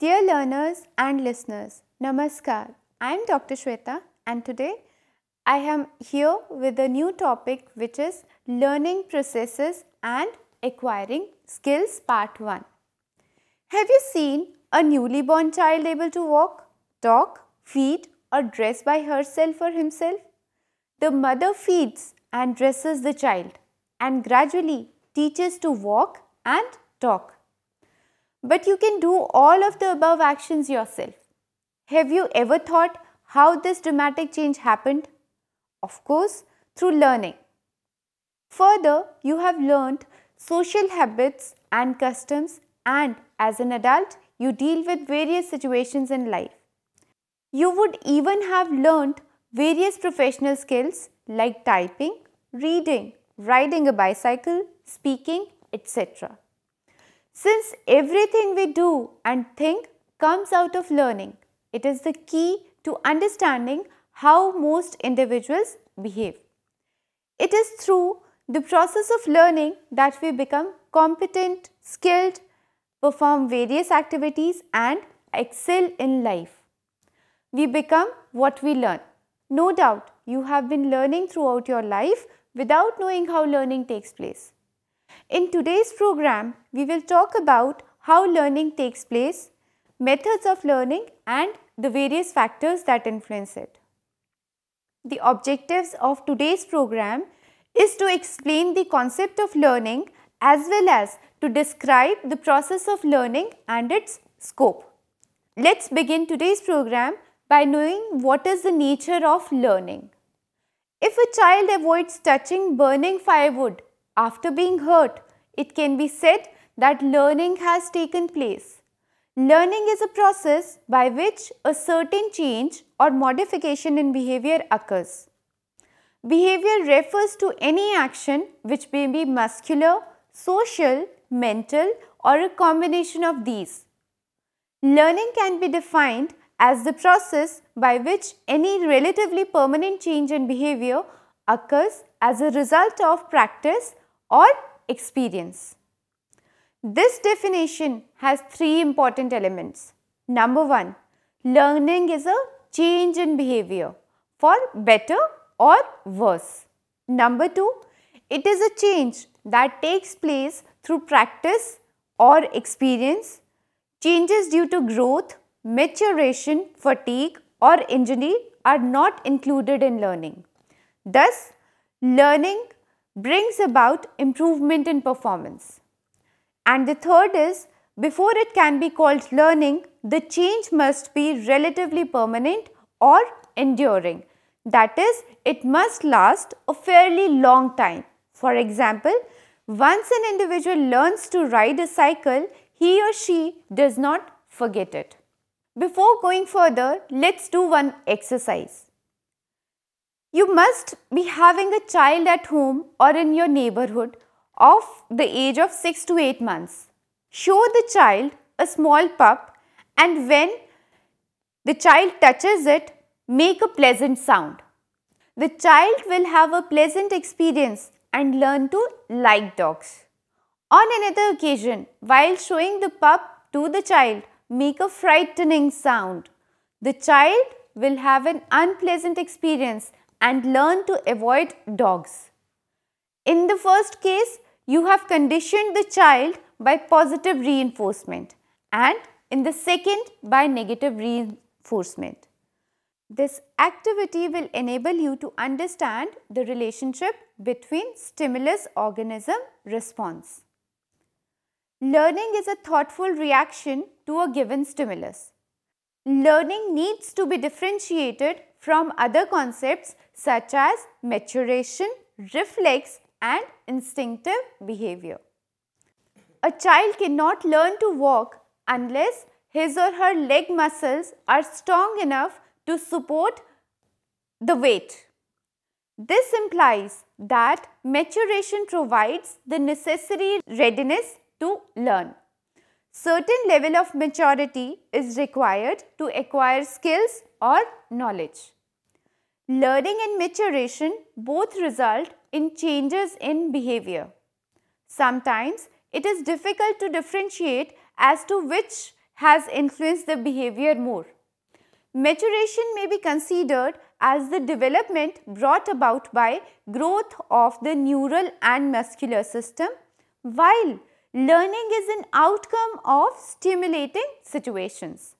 Dear learners and listeners, Namaskar. I am Dr. Shweta and today I am here with a new topic which is learning processes and acquiring skills part 1. Have you seen a newly born child able to walk, talk, feed or dress by herself or himself? The mother feeds and dresses the child and gradually teaches to walk and talk. But you can do all of the above actions yourself. Have you ever thought how this dramatic change happened? Of course, through learning. Further, you have learned social habits and customs, and as an adult, you deal with various situations in life. You would even have learned various professional skills like typing, reading, riding a bicycle, speaking, etc. Since everything we do and think comes out of learning, it is the key to understanding how most individuals behave. It is through the process of learning that we become competent, skilled, perform various activities and excel in life. We become what we learn. No doubt, you have been learning throughout your life without knowing how learning takes place. In today's program, we will talk about how learning takes place, methods of learning and the various factors that influence it. The objectives of today's program is to explain the concept of learning as well as to describe the process of learning and its scope. Let's begin today's program by knowing what is the nature of learning. If a child avoids touching burning firewood after being hurt, it can be said that learning has taken place. Learning is a process by which a certain change or modification in behavior occurs. Behavior refers to any action which may be muscular, social, mental or a combination of these. Learning can be defined as the process by which any relatively permanent change in behavior occurs as a result of practice or experience. This definition has three important elements. Number 1, learning is a change in behavior for better or worse. Number 2, it is a change that takes place through practice or experience. Changes due to growth, maturation, fatigue or injury are not included in learning. Thus, learning brings about improvement in performance. And the third is, before it can be called learning, the change must be relatively permanent or enduring. That is, it must last a fairly long time. For example, once an individual learns to ride a cycle, he or she does not forget it. Before going further, let's do one exercise. You must be having a child at home or in your neighborhood of the age of 6 to 8 months. Show the child a small pup and when the child touches it, make a pleasant sound. The child will have a pleasant experience and learn to like dogs. On another occasion, while showing the pup to the child, make a frightening sound. The child will have an unpleasant experience and learn to avoid dogs. In the first case, you have conditioned the child by positive reinforcement and in the second by negative reinforcement. This activity will enable you to understand the relationship between stimulus-organism response. Learning is a thoughtful reaction to a given stimulus. Learning needs to be differentiated from other concepts such as maturation, reflex and instinctive behavior. A child cannot learn to walk unless his or her leg muscles are strong enough to support the weight. This implies that maturation provides the necessary readiness to learn. Certain level of maturity is required to acquire skills or knowledge. Learning and maturation both result in changes in behavior. Sometimes it is difficult to differentiate as to which has influenced the behavior more. Maturation may be considered as the development brought about by growth of the neural and muscular system, while learning is an outcome of stimulating situations.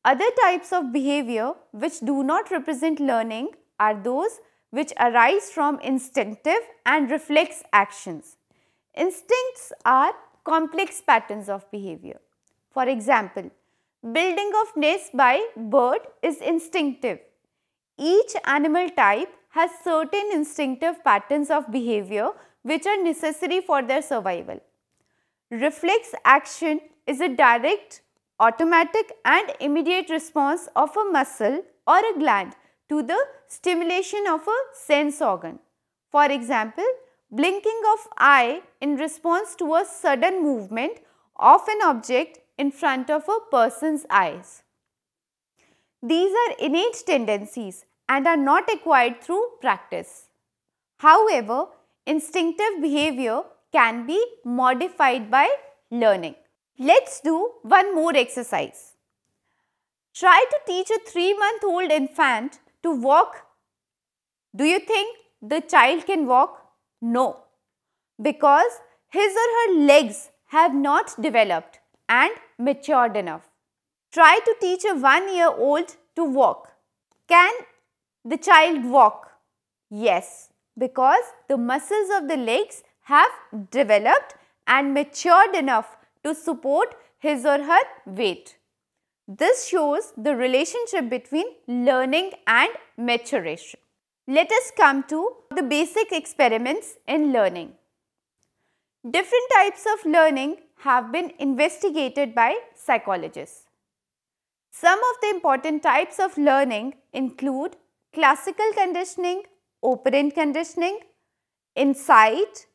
Other types of behavior which do not represent learning are those which arise from instinctive and reflex actions. Instincts are complex patterns of behavior. For example, building of nest by bird is instinctive. Each animal type has certain instinctive patterns of behavior which are necessary for their survival. Reflex action is a direct, automatic and immediate response of a muscle or a gland to the stimulation of a sense organ. For example, blinking of eye in response to a sudden movement of an object in front of a person's eyes. These are innate tendencies and are not acquired through practice. However, instinctive behavior can be modified by learning. Let's do one more exercise. Try to teach a 3-month-old infant to walk. Do you think the child can walk? No, because his or her legs have not developed and matured enough. Try to teach a 1-year-old to walk. Can the child walk? Yes, because the muscles of the legs have developed and matured enough to support his or her weight. This shows the relationship between learning and maturation. Let us come to the basic experiments in learning. Different types of learning have been investigated by psychologists. Some of the important types of learning include classical conditioning, operant conditioning, insight,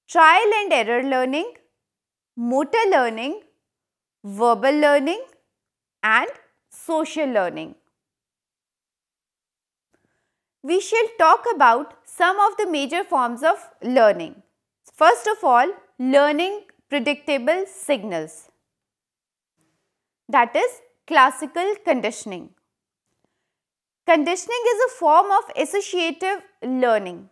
trial and error learning, motor learning, verbal learning and social learning. We shall talk about some of the major forms of learning. First of all, learning predictable signals, that is classical conditioning. Conditioning is a form of associative learning.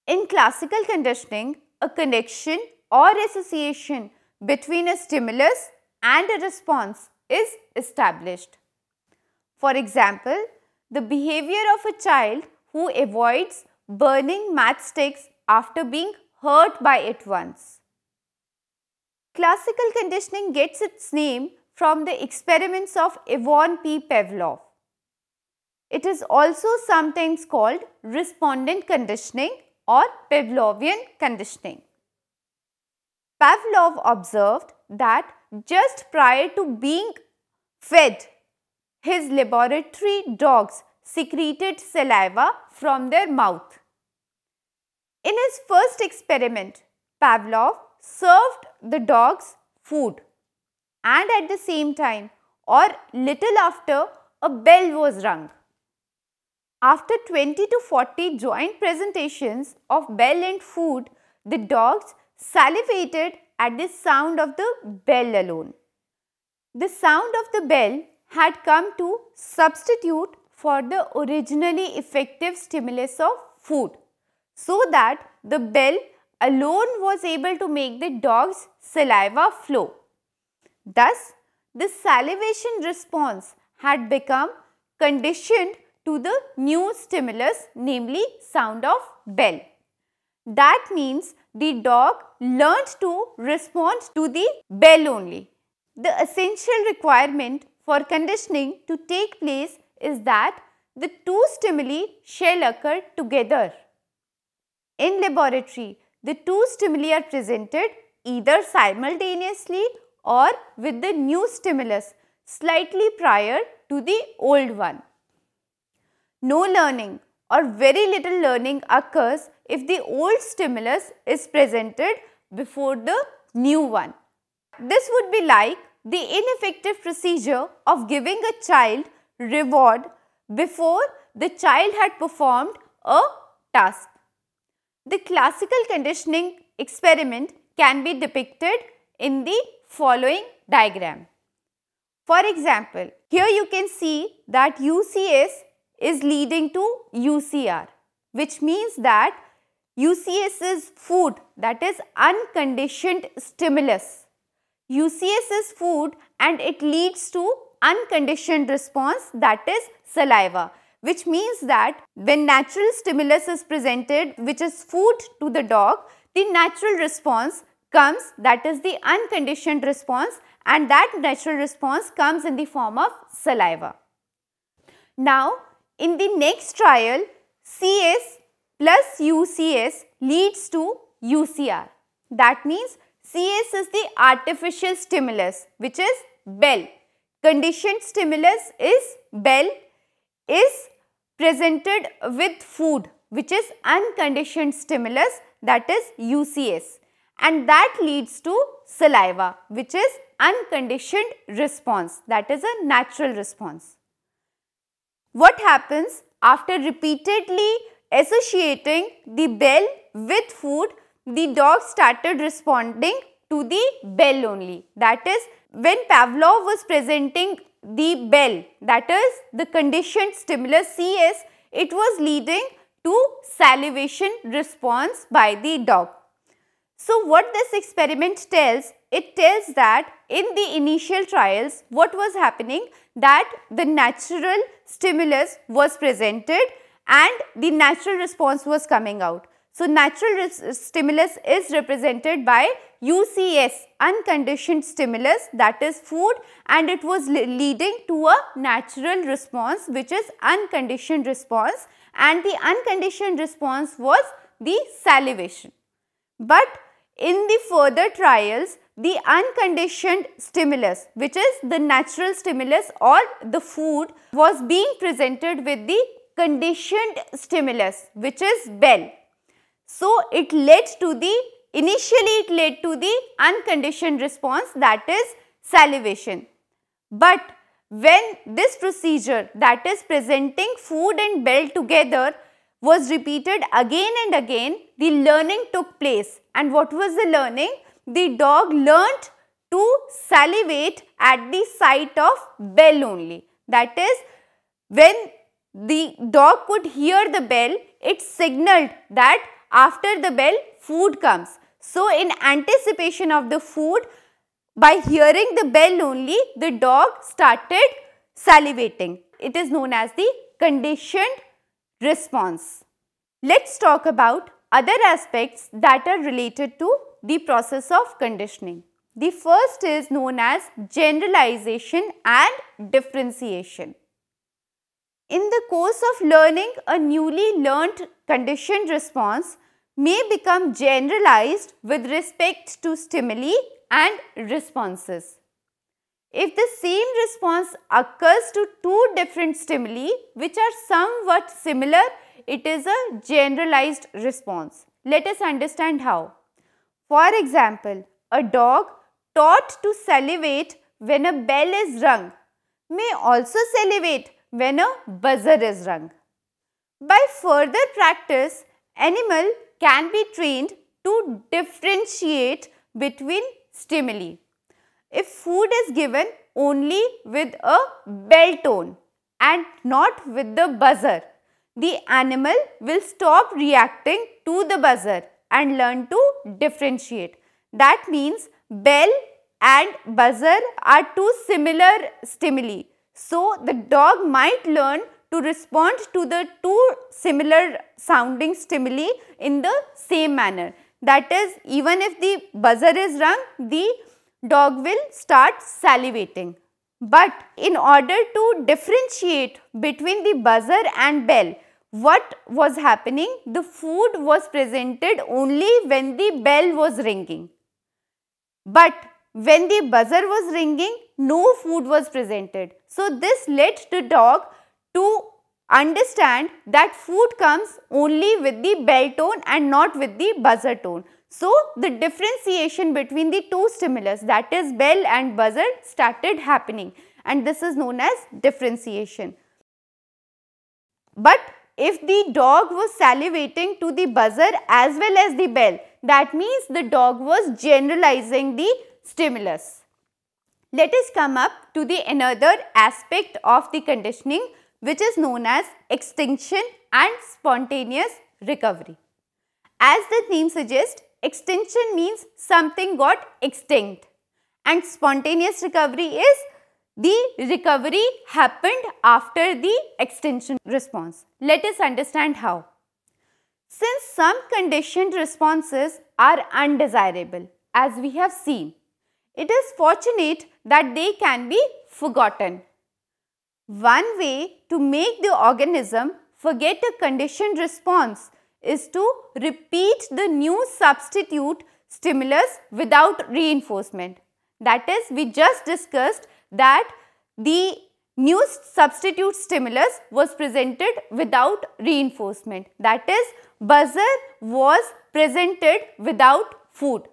In classical conditioning, a connection or association between a stimulus and a response is established. For example, the behavior of a child who avoids burning matchsticks after being hurt by it once. Classical conditioning gets its name from the experiments of Ivan P. Pavlov. It is also sometimes called respondent conditioning or Pavlovian conditioning. Pavlov observed that just prior to being fed, his laboratory dogs secreted saliva from their mouth. In his first experiment, Pavlov served the dogs food, and at the same time or little after, a bell was rung. After 20 to 40 joint presentations of bell and food, the dogs salivated at the sound of the bell alone. The sound of the bell had come to substitute for the originally effective stimulus of food, so that the bell alone was able to make the dog's saliva flow. Thus, the salivation response had become conditioned to the new stimulus, namely sound of bell. That means the dog learnt to respond to the bell only. The essential requirement for conditioning to take place is that the two stimuli shall occur together. In laboratory, the two stimuli are presented either simultaneously or with the new stimulus slightly prior to the old one. No learning or very little learning occurs if the old stimulus is presented before the new one. This would be like the ineffective procedure of giving a child reward before the child had performed a task. The classical conditioning experiment can be depicted in the following diagram. For example, here you can see that UCS is leading to UCR, which means that UCS is food, that is unconditioned stimulus. UCS is food and it leads to unconditioned response, that is saliva, which means that when natural stimulus is presented, which is food to the dog, the natural response comes, that is the unconditioned response, and that natural response comes in the form of saliva. Now, in the next trial, CS plus UCS leads to UCR. That means CS is the artificial stimulus, which is bell. Conditioned stimulus is bell, is presented with food, which is unconditioned stimulus, that is UCS, and that leads to saliva, which is unconditioned response, that is a natural response. What happens after repeatedly associating the bell with food? The dog started responding to the bell only. That is, when Pavlov was presenting the bell, that is the conditioned stimulus CS, it was leading to salivation response by the dog. So, what this experiment tells? It tells that in the initial trials, what was happening? That the natural stimulus was presented and the natural response was coming out. So, natural stimulus is represented by UCS, unconditioned stimulus, that is food, and it was leading to a natural response, which is unconditioned response, and the unconditioned response was the salivation. But in the further trials, the unconditioned stimulus, which is the natural stimulus or the food, was being presented with the conditioned stimulus, which is bell. So, it led to the, initially it led to the unconditioned response, that is salivation. But when this procedure, that is presenting food and bell together, was repeated again and again, the learning took place. And what was the learning? The dog learnt to salivate at the sight of bell only. That is, when the dog could hear the bell, it signaled that after the bell, food comes. So, in anticipation of the food, by hearing the bell only, the dog started salivating. It is known as the conditioned response. Let's talk about other aspects that are related to the process of conditioning. The first is known as generalization and differentiation. In the course of learning, a newly learnt conditioned response may become generalized with respect to stimuli and responses. If the same response occurs to two different stimuli which are somewhat similar, it is a generalized response. Let us understand how. For example, a dog taught to salivate when a bell is rung may also salivate when a buzzer is rung. By further practice, animal can be trained to differentiate between stimuli. If food is given only with a bell tone and not with the buzzer, the animal will stop reacting to the buzzer and learn to differentiate. That means bell and buzzer are two similar stimuli. So, the dog might learn to respond to the two similar sounding stimuli in the same manner. That is, even if the buzzer is rung, the dog will start salivating. But in order to differentiate between the buzzer and bell, what was happening? The food was presented only when the bell was ringing. But when the buzzer was ringing, no food was presented. So, this led the dog to understand that food comes only with the bell tone and not with the buzzer tone. So, the differentiation between the two stimulus, that is bell and buzzer, started happening, and this is known as differentiation. But if the dog was salivating to the buzzer as well as the bell, that means the dog was generalizing the stimulus. Let us come up to the another aspect of the conditioning, which is known as extinction and spontaneous recovery. As the name suggests, extinction means something got extinct and spontaneous recovery is the recovery happened after the extinction response. Let us understand how. Since some conditioned responses are undesirable, as we have seen, it is fortunate that they can be forgotten. One way to make the organism forget a conditioned response is to repeat the new substitute stimulus without reinforcement. That is, we just discussed that the new substitute stimulus was presented without reinforcement. That is, buzzer was presented without food.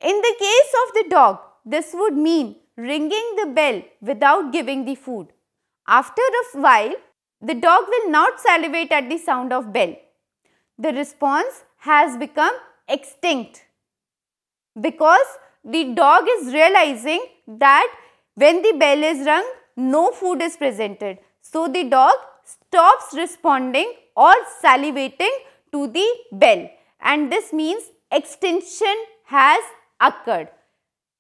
In the case of the dog, this would mean ringing the bell without giving the food. After a while, the dog will not salivate at the sound of bell. The response has become extinct because the dog is realizing that when the bell is rung, no food is presented. So, the dog stops responding or salivating to the bell, and this means extinction has occurred.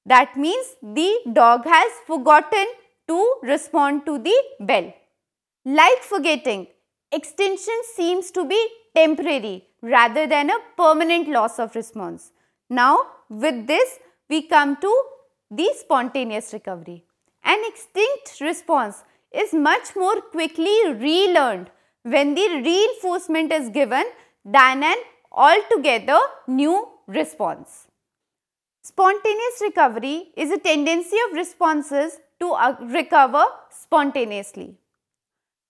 That means the dog has forgotten to respond to the bell. Like forgetting, extinction seems to be temporary rather than a permanent loss of response. Now, with this, we come to the spontaneous recovery. An extinct response is much more quickly relearned when the reinforcement is given than an altogether new response. Spontaneous recovery is a tendency of responses to recover spontaneously.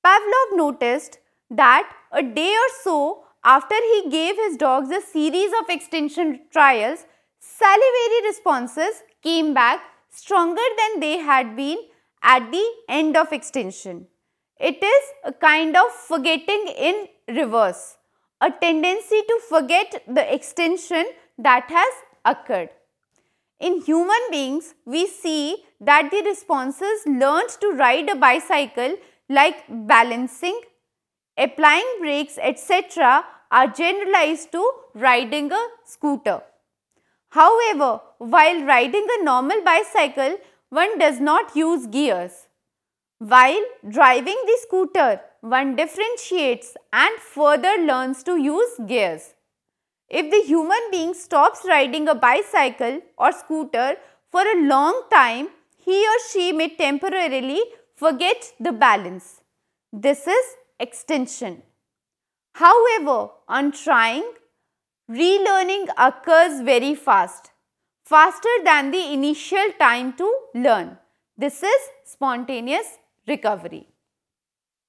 Pavlov noticed that a day or so after he gave his dogs a series of extinction trials, salivary responses came back stronger than they had been at the end of extinction. It is a kind of forgetting in reverse, a tendency to forget the extinction that has occurred. In human beings, we see that the responses learned to ride a bicycle like balancing, applying brakes, etc. are generalized to riding a scooter. However, while riding a normal bicycle, one does not use gears. While driving the scooter, one differentiates and further learns to use gears. If the human being stops riding a bicycle or scooter for a long time, he or she may temporarily forget the balance. This is extinction. However, on trying, relearning occurs very fast, faster than the initial time to learn. This is spontaneous recovery.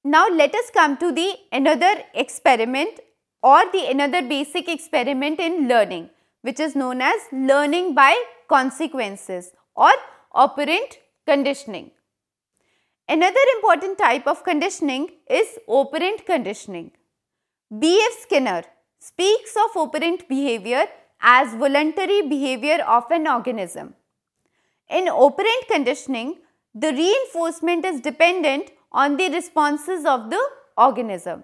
Now, let us come to the another experiment or the another basic experiment in learning, which is known as learning by consequences or operant conditioning. Another important type of conditioning is operant conditioning. B.F. Skinner speaks of operant behavior as voluntary behavior of an organism. In operant conditioning, the reinforcement is dependent on the responses of the organism.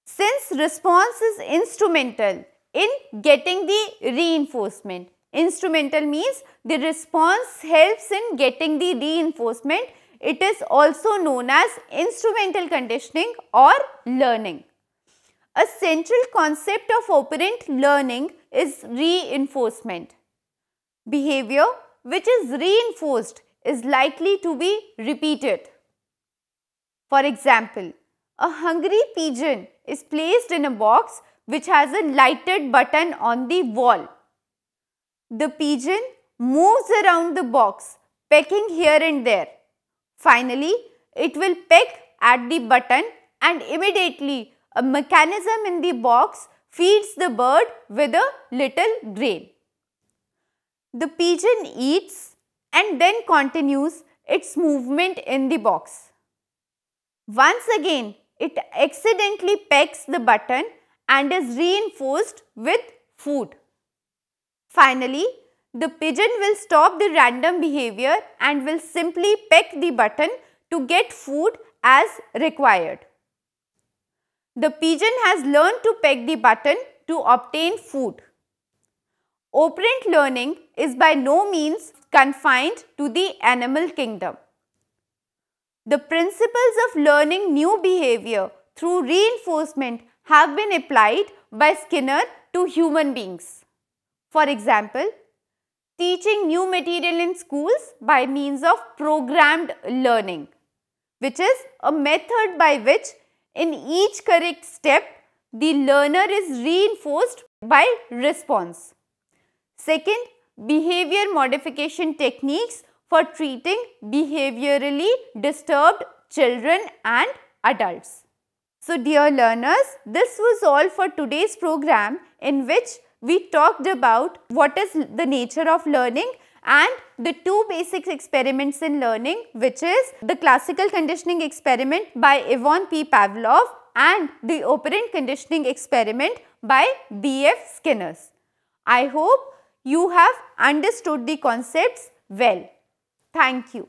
Since response is instrumental in getting the reinforcement, instrumental means the response helps in getting the reinforcement, it is also known as instrumental conditioning or learning. A central concept of operant learning is reinforcement. Behavior which is reinforced is likely to be repeated. For example, a hungry pigeon is placed in a box which has a lighted button on the wall. The pigeon moves around the box, pecking here and there. Finally, it will peck at the button and immediately a mechanism in the box feeds the bird with a little grain. The pigeon eats and then continues its movement in the box. Once again, it accidentally pecks the button and is reinforced with food. Finally, the pigeon will stop the random behavior and will simply peck the button to get food as required. The pigeon has learned to peck the button to obtain food. Operant learning is by no means confined to the animal kingdom. The principles of learning new behavior through reinforcement have been applied by Skinner to human beings. For example, teaching new material in schools by means of programmed learning, which is a method by which in each correct step the learner is reinforced by response. Second, behavior modification techniques for treating behaviorally disturbed children and adults. So dear learners, this was all for today's program, in which we talked about what is the nature of learning and the two basic experiments in learning, which is the classical conditioning experiment by Ivan P. Pavlov and the operant conditioning experiment by B.F. Skinner. I hope you have understood the concepts well. Thank you.